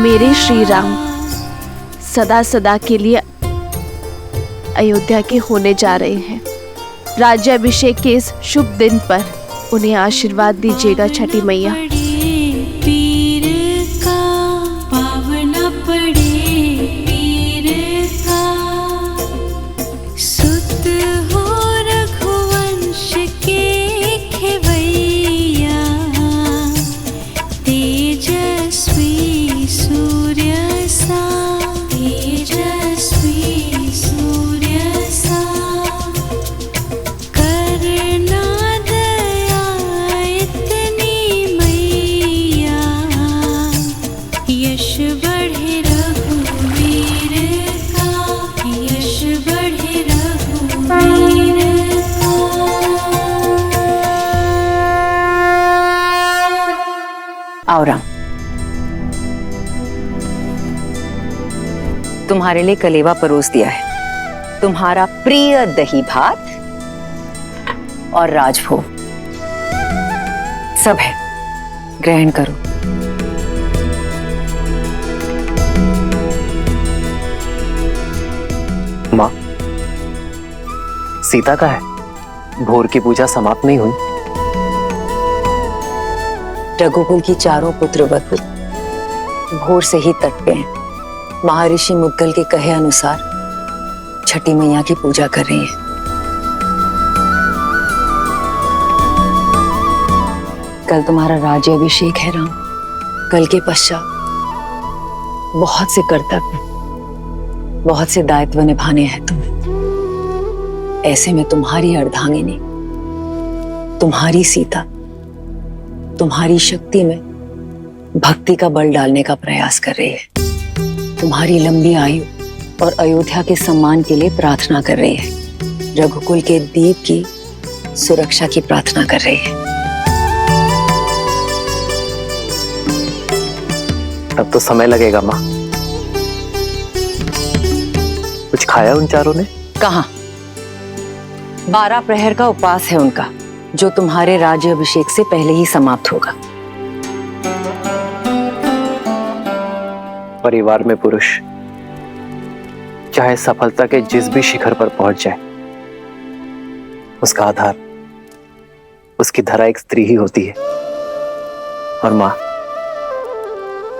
मेरे श्री राम सदा सदा के लिए अयोध्या के होने जा रहे हैं। राज्याभिषेक के इस शुभ दिन पर उन्हें आशीर्वाद दीजिएगा छठी मैया। आओ राम, तुम्हारे लिए कलेवा परोस दिया है। तुम्हारा प्रिय दही भात और राजभोग सब है, ग्रहण करो। माँ, सीता का है? भोर की पूजा समाप्त नहीं हुई? रघुकुल की चारों पुत्र वधु भोर से ही तट पे हैं। महर्षि मुद्गल के कहे अनुसार छठी मैया की पूजा कर रही हैं। कल तुम्हारा राज्याभिषेक है राम। कल के पश्चात बहुत से कर्तव्य, बहुत से दायित्व निभाने हैं तुम्हें। ऐसे में तुम्हारी अर्धांगिनी, तुम्हारी सीता, तुम्हारी शक्ति में भक्ति का बल डालने का प्रयास कर रही है। तुम्हारी लंबी आयु और अयोध्या के सम्मान के लिए प्रार्थना कर रही है। रघुकुल के दीप की सुरक्षा की प्रार्थना कर रही है। तब तो समय लगेगा माँ। कुछ खाया उन चारों ने? कहाँ? 12 प्रहर का उपवास है उनका, जो तुम्हारे राज्याभिषेक से पहले ही समाप्त होगा। परिवार में पुरुष चाहे सफलता के जिस भी शिखर पर पहुंच जाए, उसका आधार, उसकी धरा एक स्त्री ही होती है। और मां,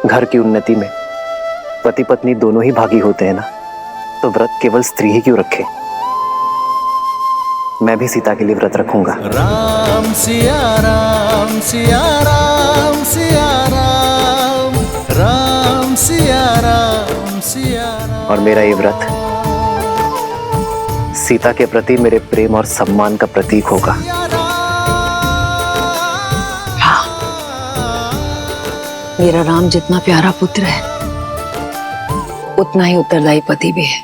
घर की उन्नति में पति पत्नी दोनों ही भागी होते हैं ना, तो व्रत केवल स्त्री ही क्यों रखे? मैं भी सीता के लिए व्रत रखूंगा। राम सिया राम सिया राम सिया राम, राम सिया राम सिया राम। और मेरा ये व्रत सीता के प्रति मेरे प्रेम और सम्मान का प्रतीक होगा। मेरा राम जितना प्यारा पुत्र है, उतना ही उत्तरदायी पति भी है।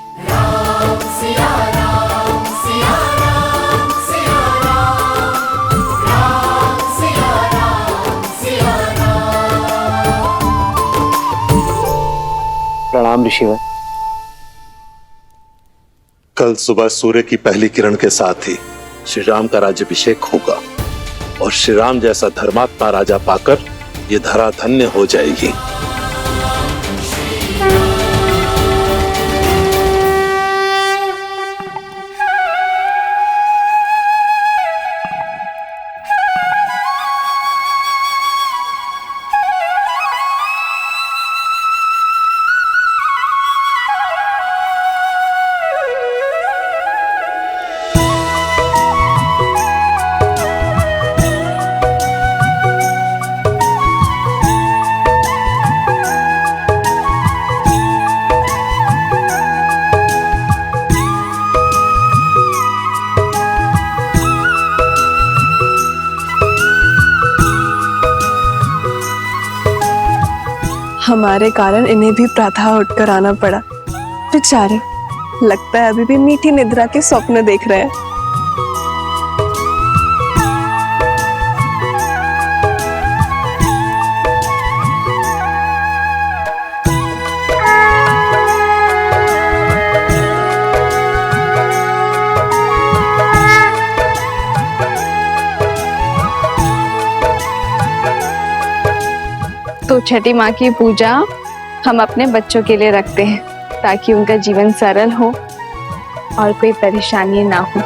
प्रणाम ऋषिवर। कल सुबह सूर्य की पहली किरण के साथ ही श्री राम का राज्याभिषेक होगा और श्री राम जैसा धर्मात्मा राजा पाकर ये धरा धन्य हो जाएगी। हमारे कारण इन्हें भी प्रातः उठकर आना पड़ा। बेचारे, लगता है अभी भी मीठी निद्रा के स्वप्न देख रहे हैं। तो छठी माँ की पूजा हम अपने बच्चों के लिए रखते हैं ताकि उनका जीवन सरल हो और कोई परेशानी ना हो।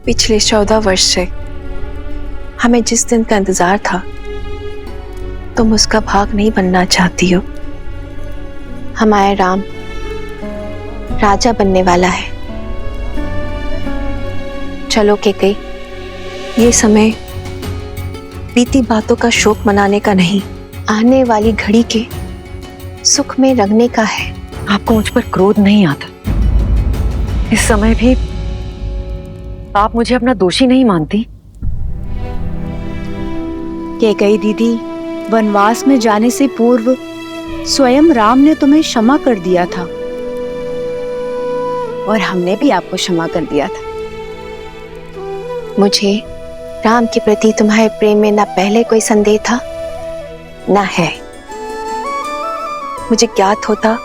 पिछले 14 वर्ष से हमें जिस दिन का इंतजार था, तुम उसका भाग नहीं बनना चाहती हो। हमारा राम राजा बनने वाला है। चलो कैकेयी, ये समय बीती बातों का शोक मनाने का नहीं, आने वाली घड़ी के सुख में रंगने का है। आपको मुझ पर क्रोध नहीं आता? इस समय भी आप मुझे अपना दोषी नहीं मानती? कैकेयी दीदी, वनवास में जाने से पूर्व स्वयं राम ने तुम्हें क्षमा कर दिया था और हमने भी आपको क्षमा कर दिया था। मुझे राम के प्रति तुम्हारे प्रेम में ना पहले कोई संदेह था ना है। मुझे ज्ञात होता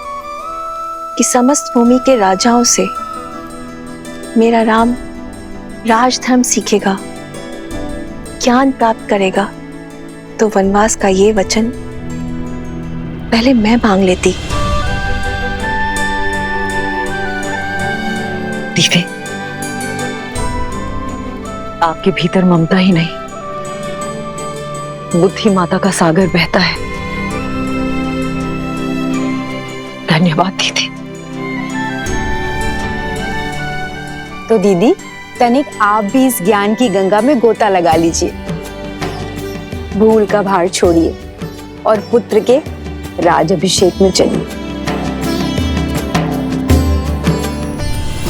कि समस्त भूमि के राजाओं से मेरा राम राजधर्म सीखेगा, ज्ञान प्राप्त करेगा, तो वनवास का ये वचन पहले मैं मांग लेती। दीवे, आपके भीतर ममता ही नहीं, बुद्धि माता का सागर बहता है। धन्यवाद दीदी। तो दीदी, तनिक आप भी इस ज्ञान की गंगा में गोता लगा लीजिए। भूल का भार छोड़िए और पुत्र के राजाभिषेक में चलिए।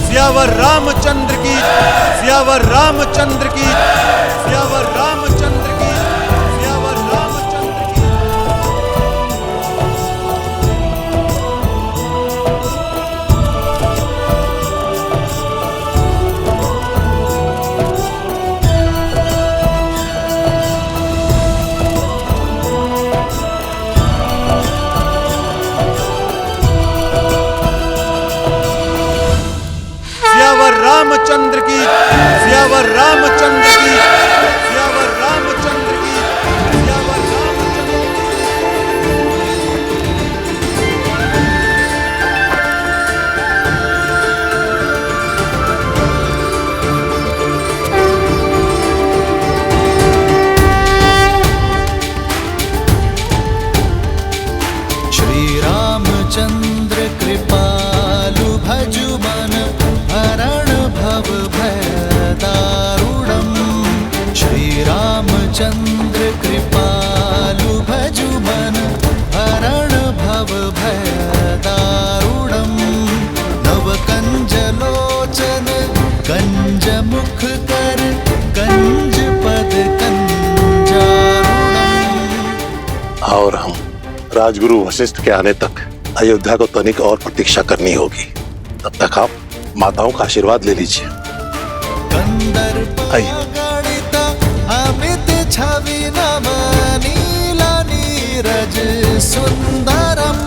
सियावर रामचंद्र की, सियावर रामचंद्र की, सियावर रामचंद्र की, सियावर रामचंद्र की। सियावर रामचंद्र की, सियावर रामचंद्र की, सियावर रामचंद्र की, सियावर रामचंद्र की। श्री रामचंद्र कृपालु भजु मन हरण भव भय दारुणम्। श्री रामचंद्र कृपालु भजु मन हरण भव भय दारुणम्। नव कंज लोचन कंज मुख कर कंज पद कंजारुणम्। और हम राजगुरु वशिष्ठ के आने तक अयोध्या को तनिक और प्रतीक्षा करनी होगी। तब तक आप माताओं का आशीर्वाद ले लीजिए। आइए। अमित छवि नव नीला नीरज सुंदरम।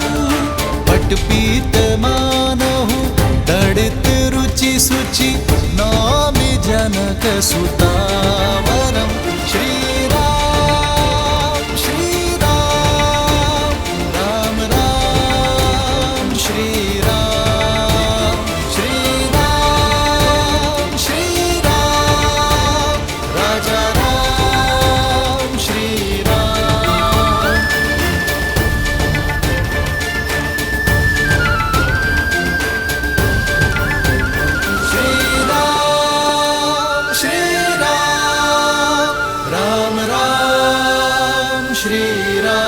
पटपीत मानहु तड़ित रुचि सुचि नौमि जनक सुतावरम। श्री राम श्री राम, राम राम श्री राम, श्री राम श्री राम, राजा राम श्री राम। श्री राम श्री राम, राम राम श्री राम।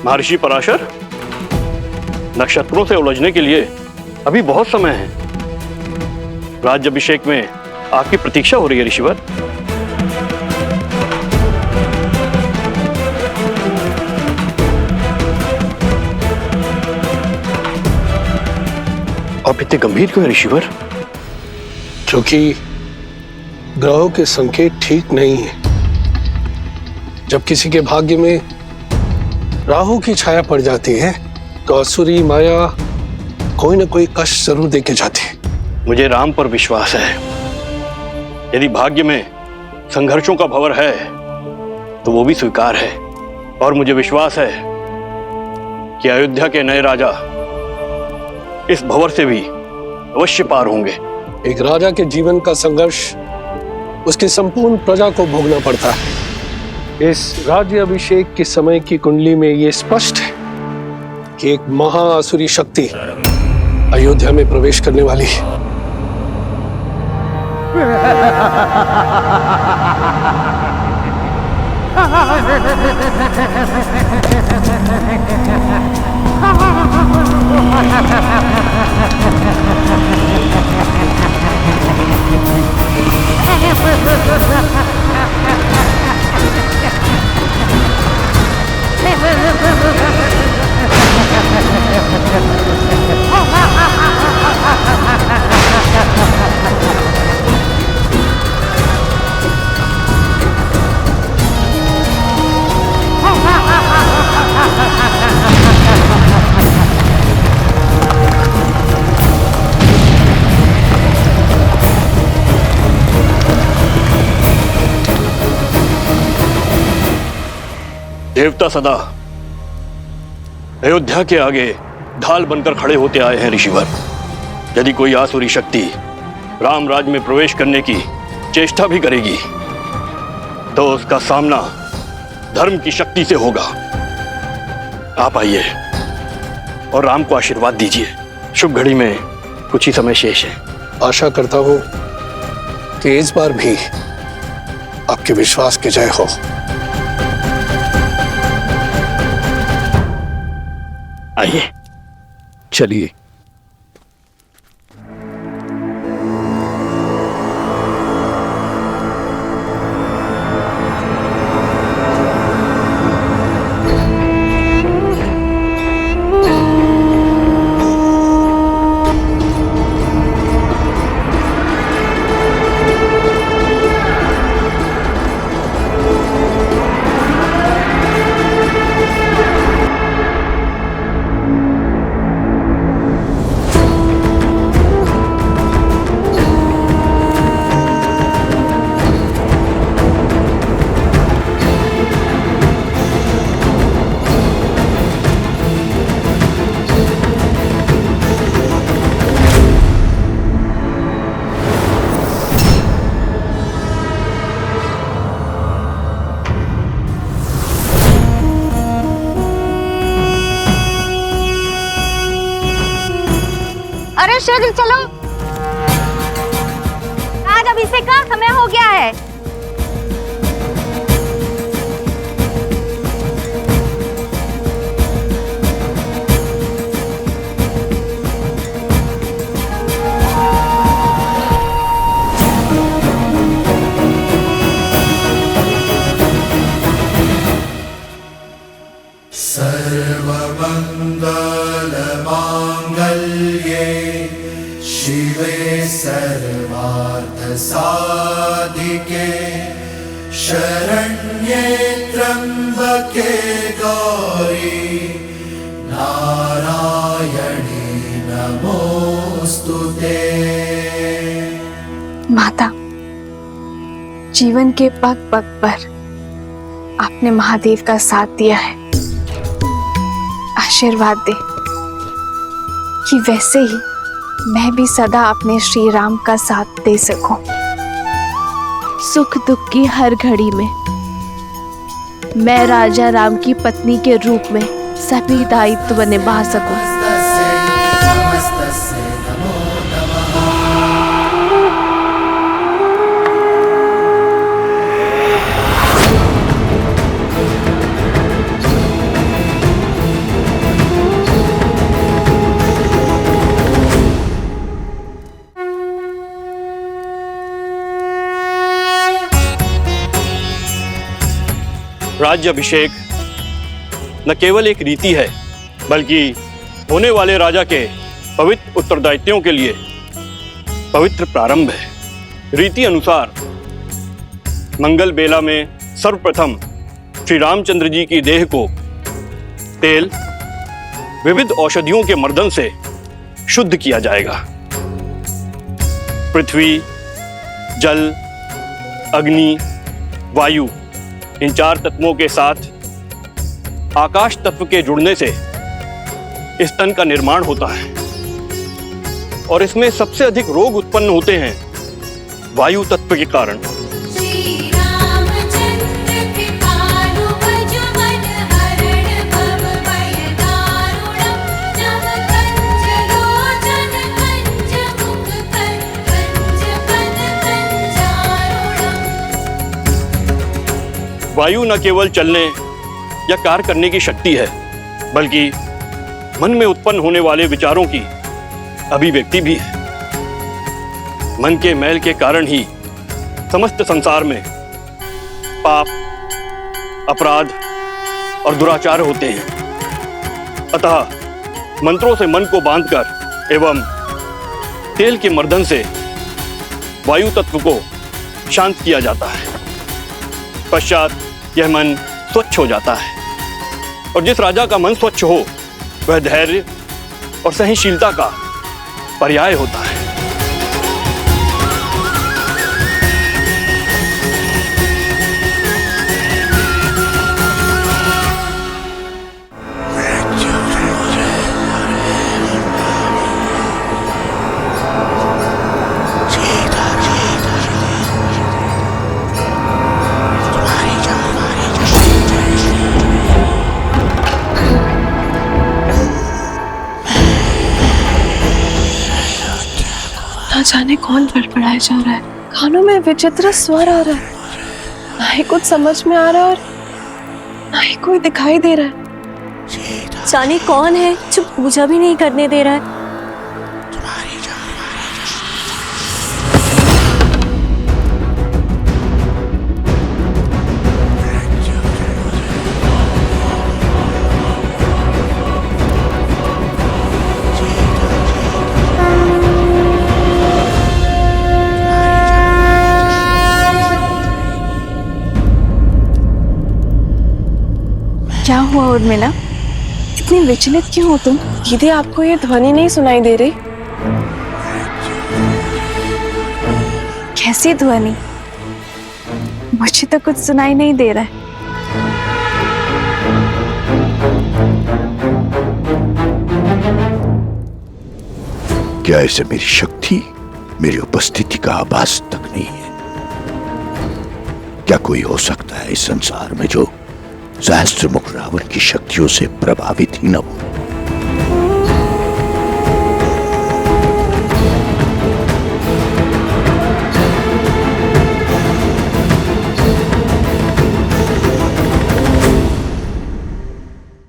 महर्षि पराशर, नक्षत्रों से उलझने के लिए अभी बहुत समय है। राज्याभिषेक में आपकी प्रतीक्षा हो रही है ऋषिवर। आप इतने गंभीर क्यों हैं ऋषिवर? क्योंकि ग्रहों के संकेत ठीक नहीं है। जब किसी के भाग्य में राहु की छाया पड़ जाती है तो असुरी माया कोई ना कोई कष्ट जरूर देके जाती है। मुझे राम पर विश्वास है। यदि भाग्य में संघर्षों का भंवर है तो वो भी स्वीकार है, और मुझे विश्वास है कि अयोध्या के नए राजा इस भंवर से भी अवश्य पार होंगे। एक राजा के जीवन का संघर्ष उसकी संपूर्ण प्रजा को भोगना पड़ता है। इस राज्याभिषेक के समय की कुंडली में यह स्पष्ट है कि एक महाअसुरी शक्ति अयोध्या में प्रवेश करने वाली है। देवता सदा अयोध्या के आगे ढाल बनकर खड़े होते आए हैं ऋषिवर। यदि कोई आसुरी शक्ति राम राज में प्रवेश करने की चेष्टा भी करेगी तो उसका सामना धर्म की शक्ति से होगा। आप आइए और राम को आशीर्वाद दीजिए। शुभ घड़ी में कुछ ही समय शेष है। आशा करता हूं कि इस बार भी आपके विश्वास की जय हो। आइए, चलिए। अरे शीघ्र चलो, आज अभिषेक का समय हो गया है। शिवे सर्वार्थ साधिके शरण्ये त्र्यंबके गौरी नारायणी नमोस्तुते। माता, जीवन के पग पग पर आपने महादेव का साथ दिया है। आशीर्वाद दे कि वैसे ही मैं भी सदा अपने श्री राम का साथ दे सकूं। सुख दुख की हर घड़ी में मैं राजा राम की पत्नी के रूप में सभी दायित्व निभा सकूं। राज्याभिषेक न केवल एक रीति है, बल्कि होने वाले राजा के पवित्र उत्तरदायित्वों के लिए पवित्र प्रारंभ है। रीति अनुसार मंगल बेला में सर्वप्रथम श्री रामचंद्र जी की देह को तेल, विविध औषधियों के मर्दन से शुद्ध किया जाएगा। पृथ्वी, जल, अग्नि, वायु, इन 4 तत्वों के साथ आकाश तत्व के जुड़ने से इस तन का निर्माण होता है और इसमें सबसे अधिक रोग उत्पन्न होते हैं वायु तत्व के कारण। वायु न केवल चलने या कार्य करने की शक्ति है, बल्कि मन में उत्पन्न होने वाले विचारों की अभिव्यक्ति भी है। मन के मैल के कारण ही समस्त संसार में पाप, अपराध और दुराचार होते हैं। अतः मंत्रों से मन को बांधकर एवं तेल के मर्दन से वायु तत्व को शांत किया जाता है। पश्चात यह मन स्वच्छ हो जाता है और जिस राजा का मन स्वच्छ हो वह धैर्य और सहनशीलता का पर्याय होता है। ना जाने कौन बड़बड़ाया जा रहा है, कानों में विचित्र स्वर आ रहा है, ना ही कुछ समझ में आ रहा है और ना ही कोई दिखाई दे रहा है। जाने कौन है जो पूजा भी नहीं करने दे रहा है। क्या हुआ उर्मिला, इतनी विचलित क्यों हो तुम? दीदी, आपको ये ध्वनि नहीं सुनाई दे रही? कैसी ध्वनि? मुझे तो कुछ सुनाई नहीं दे रहा है। क्या इसे मेरी शक्ति, मेरी उपस्थिति का आभास तक नहीं है? क्या कोई हो सकता है इस संसार में जो सहस्त्रमुख रावण की शक्तियों से प्रभावित ही न हो?